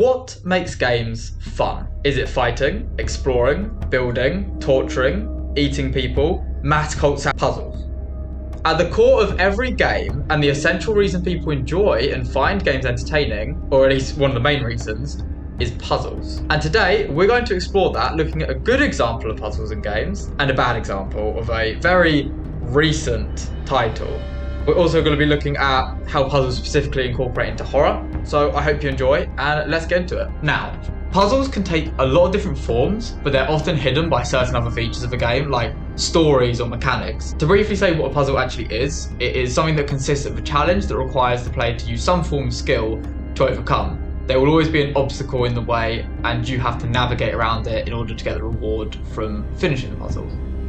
What makes games fun? Is it fighting, exploring, building, torturing, eating people, mass cults, and puzzles? At the core of every game, and the essential reason people enjoy and find games entertaining, or at least one of the main reasons, is puzzles. And today, we're going to explore that, looking at a good example of puzzles in games, and a bad example of a very recent title. We're also going to be looking at how puzzles specifically incorporate into horror, so I hope you enjoy, and let's get into it. Now, puzzles can take a lot of different forms, but they're often hidden by certain other features of a game, like stories or mechanics. To briefly say what a puzzle actually is, it is something that consists of a challenge that requires the player to use some form of skill to overcome. There will always be an obstacle in the way, and you have to navigate around it in order to get the reward from finishing the puzzle.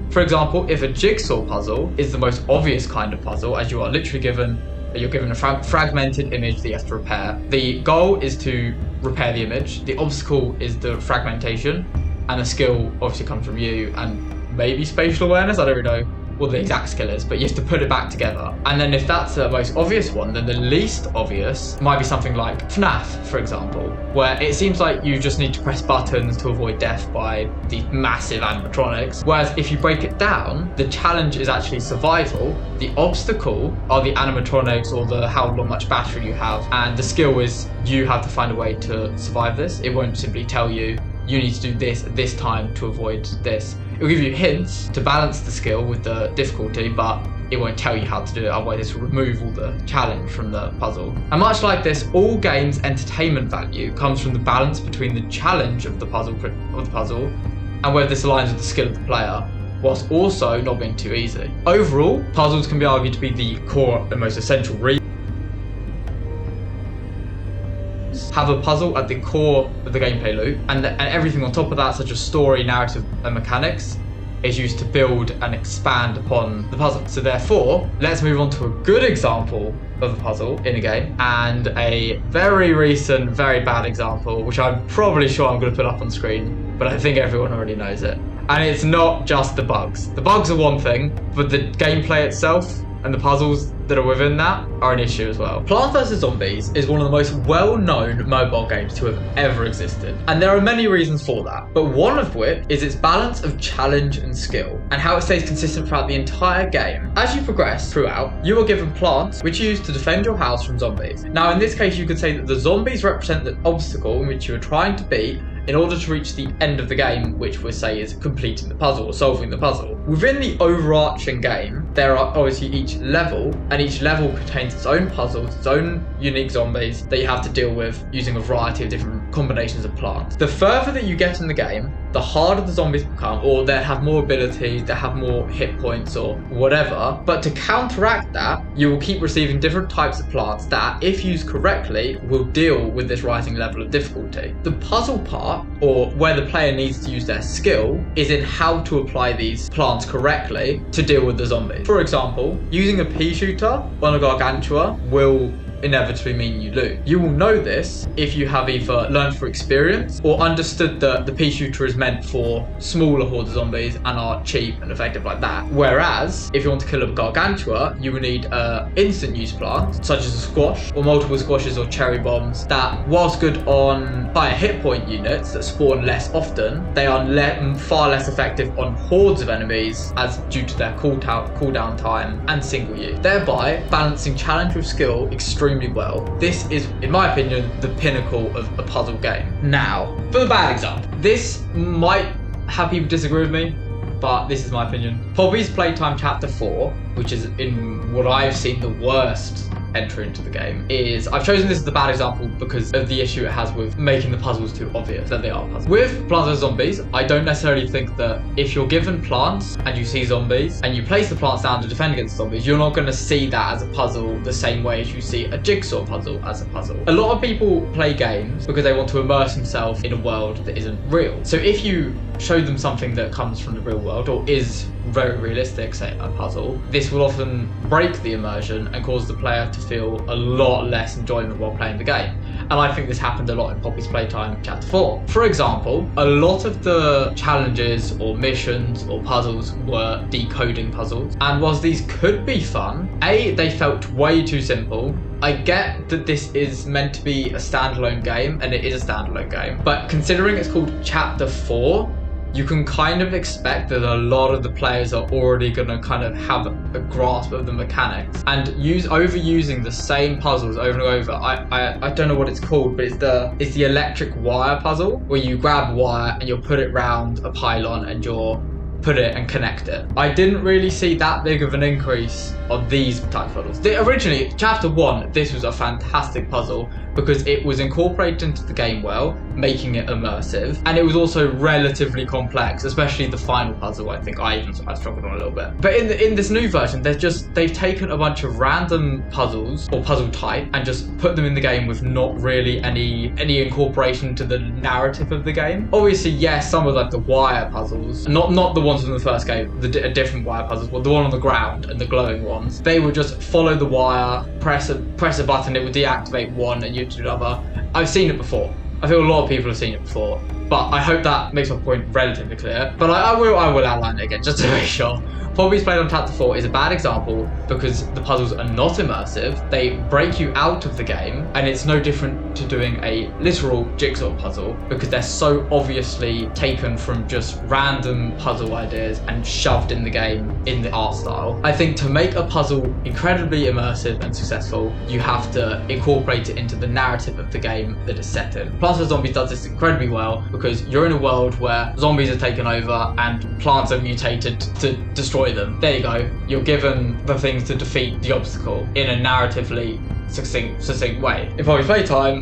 For example, if a jigsaw puzzle is the most obvious kind of puzzle, as you are literally given a fragmented image that you have to repair. The goal is to repair the image, the obstacle is the fragmentation, and the skill obviously comes from you and maybe spatial awareness, I don't really know what the exact skill is, but you have to put it back together. And then if that's the most obvious one, then the least obvious might be something like FNAF, for example, where it seems like you just need to press buttons to avoid death by the massive animatronics. Whereas if you break it down, the challenge is actually survival, the obstacle are the animatronics or the how much battery you have, and the skill is you have to find a way to survive this. It won't simply tell you need to do this at this time to avoid this. It'll give you hints to balance the skill with the difficulty, but it won't tell you how to do it, otherwise it will remove all the challenge from the puzzle. And much like this, all games' entertainment value comes from the balance between the challenge of the puzzle and whether this aligns with the skill of the player, whilst also not being too easy. Overall, puzzles can be argued to be the core and most essential reason. Have a puzzle at the core of the gameplay loop, and everything on top of that, such as story, narrative, and mechanics, is used to build and expand upon the puzzle. So therefore, let's move on to a good example of a puzzle in a game, and a very recent, very bad example, which I'm probably sure I'm going to put up on screen, but I think everyone already knows it. And it's not just the bugs. The bugs are one thing, but the gameplay itself and the puzzles that are within that are an issue as well. Plants vs Zombies is one of the most well-known mobile games to have ever existed, and there are many reasons for that, but one of which is its balance of challenge and skill, and how it stays consistent throughout the entire game. As you progress throughout, you are given plants which you use to defend your house from zombies. Now in this case, you could say that the zombies represent the obstacle in which you are trying to beat in order to reach the end of the game, which we'll say is completing the puzzle or solving the puzzle. Within the overarching game, there are obviously each level, and each level contains its own puzzles, its own unique zombies that you have to deal with using a variety of different combinations of plants. The further that you get in the game, the harder the zombies become, or they have more abilities, they have more hit points or whatever. But to counteract that, you will keep receiving different types of plants that, if used correctly, will deal with this rising level of difficulty. The puzzle part, or where the player needs to use their skill, is in how to apply these plants correctly to deal with the zombies. For example, using a pea shooter on a gargantua will inevitably mean you lose. You will know this if you have either learned through experience or understood that the pea shooter is meant for smaller hordes of zombies and are cheap and effective like that. Whereas if you want to kill a gargantua, you will need instant use plants such as a squash or multiple squashes or cherry bombs that, whilst good on higher hit point units that spawn less often, they are far less effective on hordes of enemies as due to their cooldown time and single use, thereby balancing challenge with skill extremely well. This is, in my opinion, the pinnacle of a puzzle game. Now, for the bad example, this might have people disagree with me, but this is my opinion. Poppy's Playtime Chapter 4, which is in what I've seen the worst entry into the game, is I've chosen this as the bad example because of the issue it has with making the puzzles too obvious that they are puzzles. With Plants vs Zombies, I don't necessarily think that if you're given plants and you see zombies and you place the plants down to defend against zombies, you're not going to see that as a puzzle the same way as you see a jigsaw puzzle as a puzzle. A lot of people play games because they want to immerse themselves in a world that isn't real. So if you show them something that comes from the real world or is very realistic, say, a puzzle, this will often break the immersion and cause the player to feel a lot less enjoyment while playing the game. And I think this happened a lot in Poppy's Playtime Chapter 4. For example, a lot of the challenges or missions or puzzles were decoding puzzles. And whilst these could be fun, they felt way too simple. I get that this is meant to be a standalone game, and it is a standalone game, but considering it's called Chapter 4, you can kind of expect that a lot of the players are already going to kind of have a grasp of the mechanics, and overusing the same puzzles over and over. I don't know what it's called, but it's the electric wire puzzle, where you grab wire and you'll put it round a pylon and you'll put it and connect it. I didn't really see that big of an increase of these type of puzzles. Originally, Chapter 1, this was a fantastic puzzle because it was incorporated into the game well, making it immersive, and it was also relatively complex, especially the final puzzle. I think I struggled on a little bit. But in this new version, they've taken a bunch of random puzzles or puzzle type and just put them in the game with not really any incorporation to the narrative of the game. Obviously, yes, some of like the wire puzzles, not the ones from the first game, a different wire puzzles, but the one on the ground and the glowing ones, they would just follow the wire, press a button, it would deactivate one and you do another. I've seen it before. I feel a lot of people have seen it before, but I hope that makes my point relatively clear. But I will outline it again just to make sure. Poppy's Playtime Chapter 4 is a bad example because the puzzles are not immersive. They break you out of the game, and it's no different to doing a literal jigsaw puzzle because they're so obviously taken from just random puzzle ideas and shoved in the game in the art style. I think to make a puzzle incredibly immersive and successful, you have to incorporate it into the narrative of the game that it's set in. Plants vs Zombies does this incredibly well because you're in a world where zombies are taken over and plants are mutated to destroy them. There you go. You're given the things to defeat the obstacle in a narratively succinct way. In Poppy's Playtime,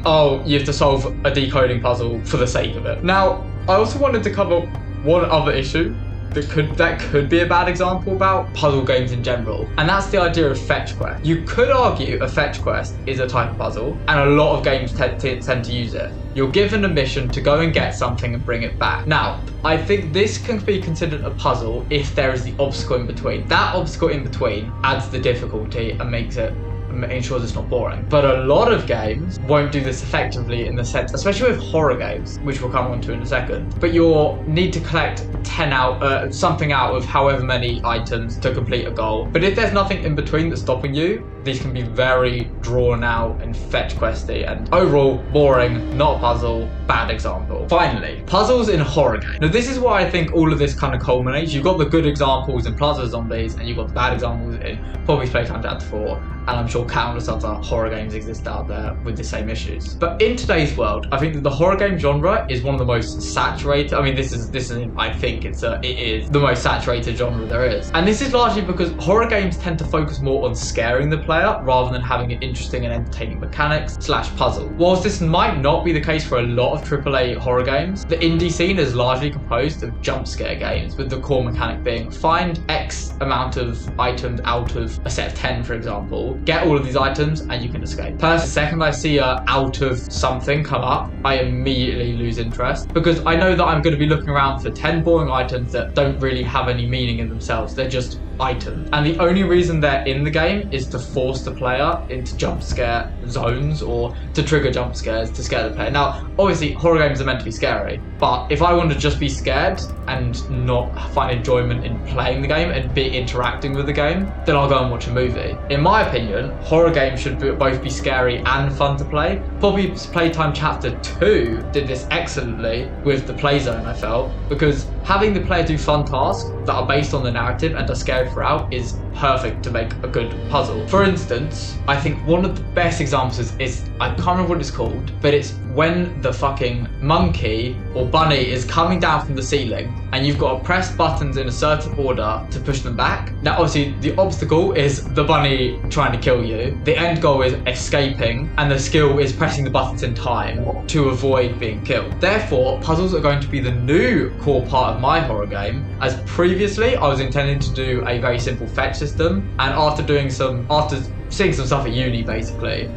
you have to solve a decoding puzzle for the sake of it. Now, I also wanted to cover one other issue that could be a bad example about puzzle games in general, and that's the idea of fetch quest. You could argue a fetch quest is a type of puzzle, and a lot of games tend to use it. You're given a mission to go and get something and bring it back. Now, I think this can be considered a puzzle if there is the obstacle in between. That obstacle in between adds the difficulty and ensures it's not boring. But a lot of games won't do this effectively in the sense, especially with horror games, which we'll come on to in a second. But you'll need to collect something out of however many items to complete a goal. But if there's nothing in between that's stopping you, these can be very drawn out and fetch questy, and overall boring, not a puzzle, bad example. Finally, puzzles in horror games. Now this is why I think all of this kind of culminates. You've got the good examples in Plants vs Zombies, and you've got the bad examples in Poppy's Playtime Chapter 4, and I'm sure countless other horror games exist out there with the same issues. But in today's world, I think that the horror game genre is one of the most saturated. I mean, this is I think it is the most saturated genre there is. And this is largely because horror games tend to focus more on scaring the player rather than having an interesting and entertaining mechanics / puzzle. Whilst this might not be the case for a lot of AAA horror games, the indie scene is largely composed of jump scare games, with the core mechanic being find X amount of items out of a set of 10, for example, get all of these items and you can escape. Personally, the second I see a out of something come up, I immediately lose interest because I know that I'm going to be looking around for 10 boring items that don't really have any meaning in themselves. They're just items. And the only reason they're in the game is to force the player into jump scare zones or to trigger jump scares to scare the player. Now, obviously, horror games are meant to be scary, but if I want to just be scared and not find enjoyment in playing the game and be interacting with the game, then I'll go and watch a movie. In my opinion, horror games should both be scary and fun to play. Poppy's Playtime Chapter 2 did this excellently with the play zone, I felt, because having the player do fun tasks that are based on the narrative and are scary throughout is perfect to make a good puzzle. For instance, I think one of the best examples is I can't remember what it's called, but it's when the fucking monkey or bunny is coming down from the ceiling and you've got to press buttons in a certain order to push them back. Now, obviously, the obstacle is the bunny trying to kill you. The end goal is escaping, and the skill is pressing the buttons in time to avoid being killed. Therefore, puzzles are going to be the new core part of my horror game, as previously I was intending to do a very simple fetch system, and after seeing some stuff at uni, basically,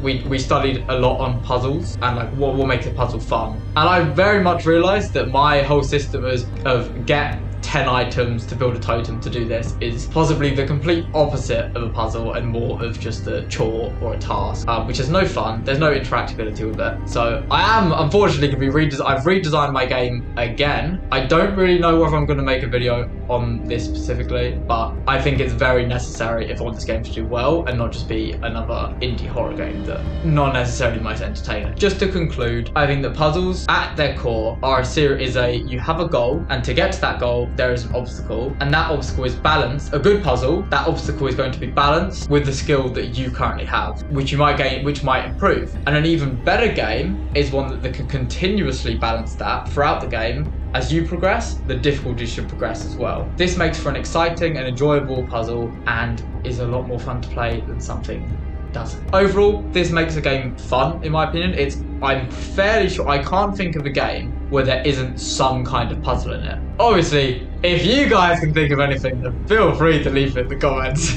we studied a lot on puzzles and like what makes a puzzle fun. And I very much realised that my whole system of get 10 items to build a totem to do this is possibly the complete opposite of a puzzle and more of just a chore or a task, which is no fun. There's no interactability with it. So I am unfortunately going to be I've redesigned my game again. I don't really know whether I'm going to make a video on this specifically, but I think it's very necessary if I want this game to do well and not just be another indie horror game that not necessarily the most entertaining. Just to conclude, I think that puzzles at their core are you have a goal, and to get to that goal there is an obstacle, and that obstacle is balanced. A good puzzle, that obstacle is going to be balanced with the skill that you currently have, which you might gain, which might improve. And an even better game is one that can continuously balance that throughout the game. As you progress, the difficulty should progress as well. This makes for an exciting and enjoyable puzzle and is a lot more fun to play than something that doesn't. Overall, this makes the game fun, in my opinion. I'm fairly sure I can't think of a game where there isn't some kind of puzzle in it. Obviously, if you guys can think of anything, then feel free to leave it in the comments.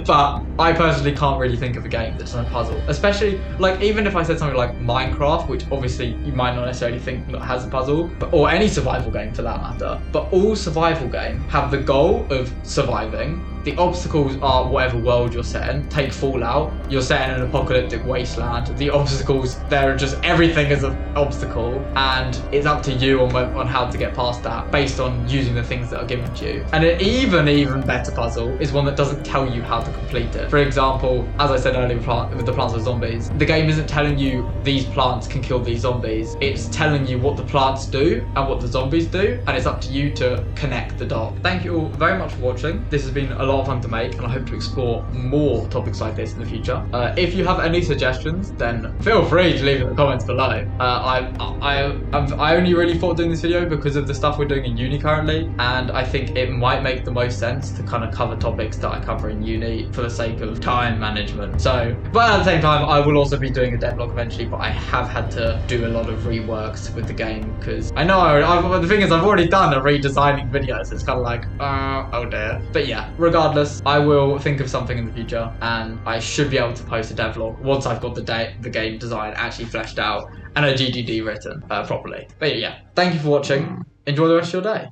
But I personally can't really think of a game that's not a puzzle. Especially, like, even if I said something like Minecraft, which obviously you might not necessarily think has a puzzle, or any survival game for that matter, but all survival games have the goal of surviving. The obstacles are whatever world you're set in. Take Fallout, you're set in an apocalyptic wasteland. The obstacles, everything is an obstacle, and it's up to you on how to get past that based on using the things that are given to you. And an even better puzzle is one that doesn't tell you how to complete it. For example, as I said earlier with the Plants vs Zombies, the game isn't telling you these plants can kill these zombies. It's telling you what the plants do and what the zombies do, and it's up to you to connect the dots. Thank you all very much for watching. This has been a lot of fun to make, and I hope to explore more topics like this in the future. If you have any suggestions, then feel free to leave it in the comments below. I only really thought doing this video because of the stuff we're doing in uni currently, and I think it might make the most sense to kind of cover topics that I cover in uni for the sake of time management. So, but at the same time, I will also be doing a devlog eventually, but I have had to do a lot of reworks with the game because I know the thing is I've already done a redesigning video, so it's kind of like, oh dear. But yeah, regardless, I will think of something in the future, and I should be able to post a devlog once I've got the game design actually fleshed out and a GDD written properly. But yeah, thank you for watching. Enjoy the rest of your day.